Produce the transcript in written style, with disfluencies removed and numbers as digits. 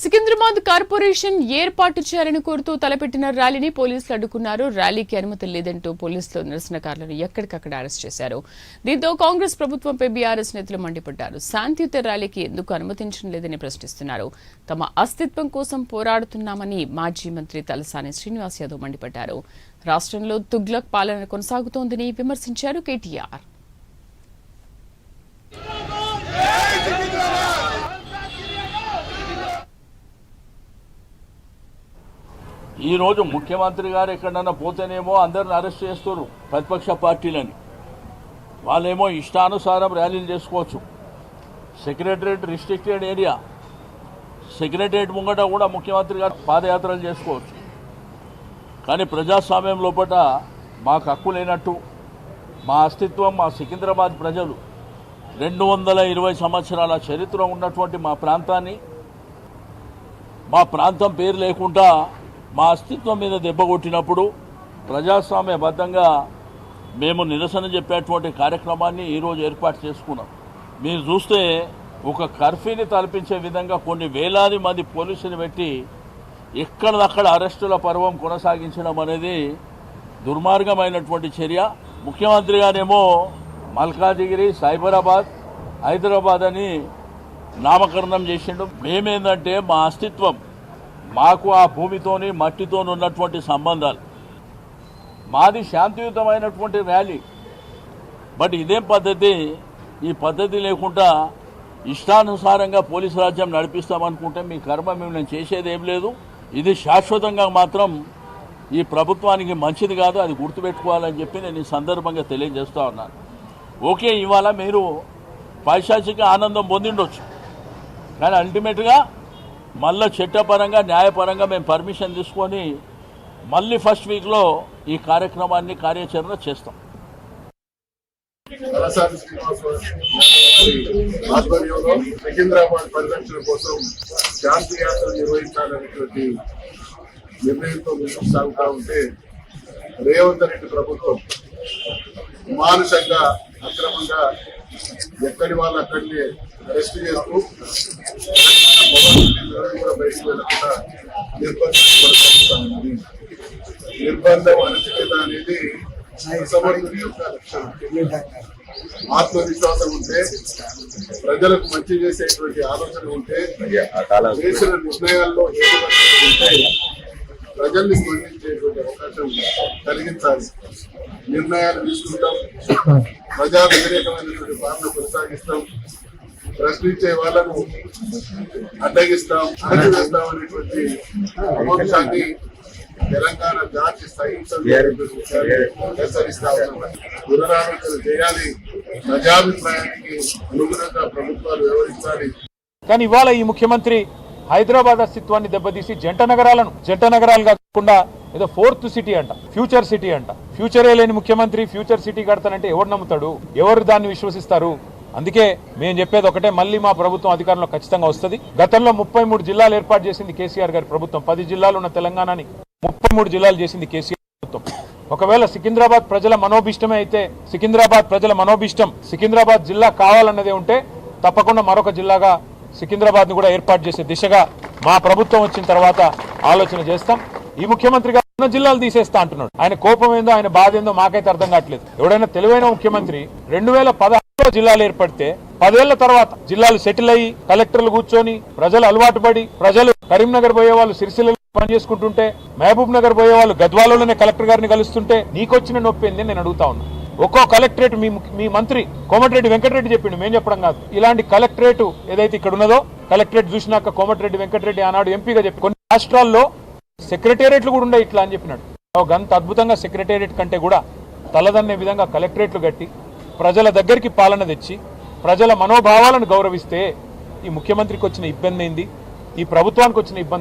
Secunderabad corporation ఏర్పాటు చేయాలని కోరుతూ తలపెట్టిన ర్యాలీని పోలీసులు అడ్డుకున్నారు. ర్యాలీకి అనుమతి లేదంటూ పోలీసులు నిరసనకారులను ఎక్కడికక్కడ అరెస్ట్ చేశారు. దీంతో కాంగ్రెస్ ప్రభుత్వంపై బీఆర్ఎస్ నేతలు మండిపడ్డారు. శాంతియుత ర్యాలీకి ఎందుకు అనుమతించడం లేదని ప్రశ్నిస్తున్నారు. తమ అస్తిత్వం కోసం పోరాడుతున్నామని మాజీ మంత్రి తలసాని శ్రీనివాస్ యాదవ్ మండిపడ్డారు. రాష్ట్రంలో తుగ్లక్ పాలన కొనసాగుతోందని విమర్శించారు కేటీఆర్. ఈరోజు ముఖ్యమంత్రి గారు ఎక్కడన్నా పోతేనేమో అందరిని అరెస్ట్ చేస్తారు ప్రతిపక్ష పార్టీలని. వాళ్ళేమో ఇష్టానుసారం ర్యాలీలు చేసుకోవచ్చు. సెక్రటరేట్ రిస్ట్రిక్టెడ్ ఏరియా, సెక్రటరేట్ ముంగట కూడా ముఖ్యమంత్రి గారు పాదయాత్రలు చేసుకోవచ్చు. కానీ ప్రజాస్వామ్యం లోపల మాకు హక్కు లేనట్టు, మా అస్తిత్వం, మా సికింద్రాబాద్ ప్రజలు 220 సంవత్సరాల చరిత్ర ఉన్నటువంటి మా ప్రాంతాన్ని, మా ప్రాంతం పేరు లేకుండా మా అస్తిత్వం మీద దెబ్బ కొట్టినప్పుడు ప్రజాస్వామ్యబద్ధంగా మేము నిరసన చెప్పేటువంటి కార్యక్రమాన్ని ఈరోజు ఏర్పాటు చేసుకున్నాం. మీరు చూస్తే ఒక కర్ఫ్యూని తలపించే విధంగా కొన్ని వేలాది మంది పోలీసులు పెట్టి ఎక్కడదక్కడ అరెస్టుల పర్వం కొనసాగించడం అనేది దుర్మార్గమైనటువంటి చర్య. ముఖ్యమంత్రి గారేమో మల్కాజిగిరి, సైబరాబాద్, హైదరాబాద్ అని నామకరణం చేసిండు. మేమేందంటే మా అస్తిత్వం, మాకు ఆ భూమితోని మట్టితోని ఉన్నటువంటి సంబంధాలు, మాది శాంతియుతమైనటువంటి ర్యాలీ. బట్ ఇదేం పద్ధతి? ఈ పద్ధతి లేకుండా ఇష్టానుసారంగా పోలీసు రాజ్యం నడిపిస్తామనుకుంటే మీ కర్మ మేము చేసేది ఏం లేదు. ఇది శాశ్వతంగా మాత్రం ఈ ప్రభుత్వానికి మంచిది కాదు, అది గుర్తుపెట్టుకోవాలని చెప్పి నేను ఈ సందర్భంగా తెలియజేస్తూ ఉన్నాను. ఓకే, ఇవాళ మీరు పైశాచిక ఆనందం పొందిండొచ్చు, కానీ అల్టిమేట్గా మళ్ళీ చట్టపరంగా న్యాయపరంగా మేము పర్మిషన్ తీసుకొని మళ్ళీ ఫస్ట్ వీక్లో ఈ కార్యక్రమాన్ని కార్యాచరణ చేస్తాం. సికింద్రాబాద్ పరిరక్షణ కోసం శాంతి యాత్ర నిర్వహించాలనేటువంటి నిర్ణయంతో ముందుకు సాగుతూ ఉంటే రేవంత్ రెడ్డి ప్రభుత్వం మానుషంగా అక్రమంగా ఎక్కడి వాళ్ళు అక్కడిని అరెస్ట్ చేస్తూ కూడా బయటకు వెళ్ళకుండా నిర్బంధం అణచివేత అనేది అసమర్థుడి యొక్క లక్షణం. ఆత్మవిశ్వాసం ఉంటే, ప్రజలకు మంచి చేసేటువంటి ఆలోచన ఉంటే, చేసిన నిర్ణయాల్లో ఉంటే ప్రజల్ని స్పందించేటువంటి అవకాశం కలిగించాలి. నిర్ణయాలు తీసుకుంటాం, ప్రజా వ్యతిరేకమైనటువంటి పాలన కొనసాగిస్తాం, ప్రశ్నించే వాళ్ళను అడ్డగిస్తాం, అణచివేస్తాం అనేటువంటి అంశాన్ని తెలంగాణ జాతి హెచ్చరిస్తా ఉన్నాం. పునరాలోచన చేయాలి, ప్రజాభిప్రాయానికి అనుగుణంగా ప్రభుత్వాలు వ్యవహరించాలి. కానీ ఇవాళ ఈ ముఖ్యమంత్రి హైదరాబాద్ అస్తిత్వాన్ని దెబ్బతీసి జంట నగరాలు కాకుండా ఏదో 4th సిటీ అంట, ఫ్యూచర్ సిటీ అంట. ఫ్యూచరే లేని ముఖ్యమంత్రి ఫ్యూచర్ సిటీ కడతానంటే ఎవరు నమ్ముతాడు? ఎవరు దాన్ని విశ్వసిస్తారు? అందుకే మేము చెప్పేది ఒకటే, మళ్ళీ మా ప్రభుత్వం అధికారంలో ఖచ్చితంగా వస్తుంది. గతంలో 33 జిల్లాలు ఏర్పాటు చేసింది కేసీఆర్ గారి ప్రభుత్వం. 10 జిల్లాలు ఉన్న తెలంగాణని 33 జిల్లాలు చేసింది కేసీఆర్ ప్రభుత్వం. ఒకవేళ సికింద్రాబాద్ ప్రజల మనోభిష్టమే అయితే, సికింద్రాబాద్ జిల్లా కావాలన్నదే ఉంటే తప్పకుండా మరొక జిల్లాగా సికింద్రాబాద్ ను కూడా ఏర్పాటు చేసే దిశగా మా ప్రభుత్వం వచ్చిన తర్వాత ఆలోచన చేస్తాం. ఈ ముఖ్యమంత్రి గారు ఉన్న జిల్లాలు తీసేస్తా అంటున్నాడు. ఆయన కోపం ఏందో, ఆయన బాధ ఏందో మాకైతే అర్థం కావట్లేదు. ఎవడైనా తెలివైన ముఖ్యమంత్రి 2016లో జిల్లాలు ఏర్పడితే 10 ఏళ్ల తర్వాత జిల్లాలు సెటిల్ అయ్యి కలెక్టర్లు కూర్చొని ప్రజలు అలవాటు పడి, ప్రజలు కరీంనగర్ పోయే వాళ్ళు సిరిసిల్ల పని చేసుకుంటుంటే, మహబూబ్ నగర్ పోయే వాళ్ళు గద్వాలలోనే కలెక్టర్ గారిని కలుస్తుంటే నీకొచ్చిన నొప్పి ఏంది నేను అడుగుతా ఉన్నా. ఒక్కో కలెక్టరేట్ మీ మంత్రి కోమటిరెడ్డి వెంకటరెడ్డి చెప్పిండు, మేము చెప్పడం కాదు. ఇలాంటి కలెక్టరేట్ ఏదైతే ఇక్కడ ఉన్నదో, కలెక్టరేట్ చూసినాక కోమటిరెడ్డి వెంకటరెడ్డి ఆనాడు ఎంపీగా చెప్పి కొన్ని రాష్ట్రాల్లో సెక్రటేరియట్లు కూడా ఉండే ఇట్లా అని చెప్పినాడు. గంత అద్భుతంగా సెక్రటేరియట్ కంటే కూడా తలదన్నే విధంగా కలెక్టరేట్లు కట్టి ప్రజల దగ్గరికి పాలన తెచ్చి ప్రజల మనోభావాలను గౌరవిస్తే ఈ ముఖ్యమంత్రికి వచ్చిన ఇబ్బంది ఏంది, ఈ ప్రభుత్వానికి వచ్చిన ఇబ్బంది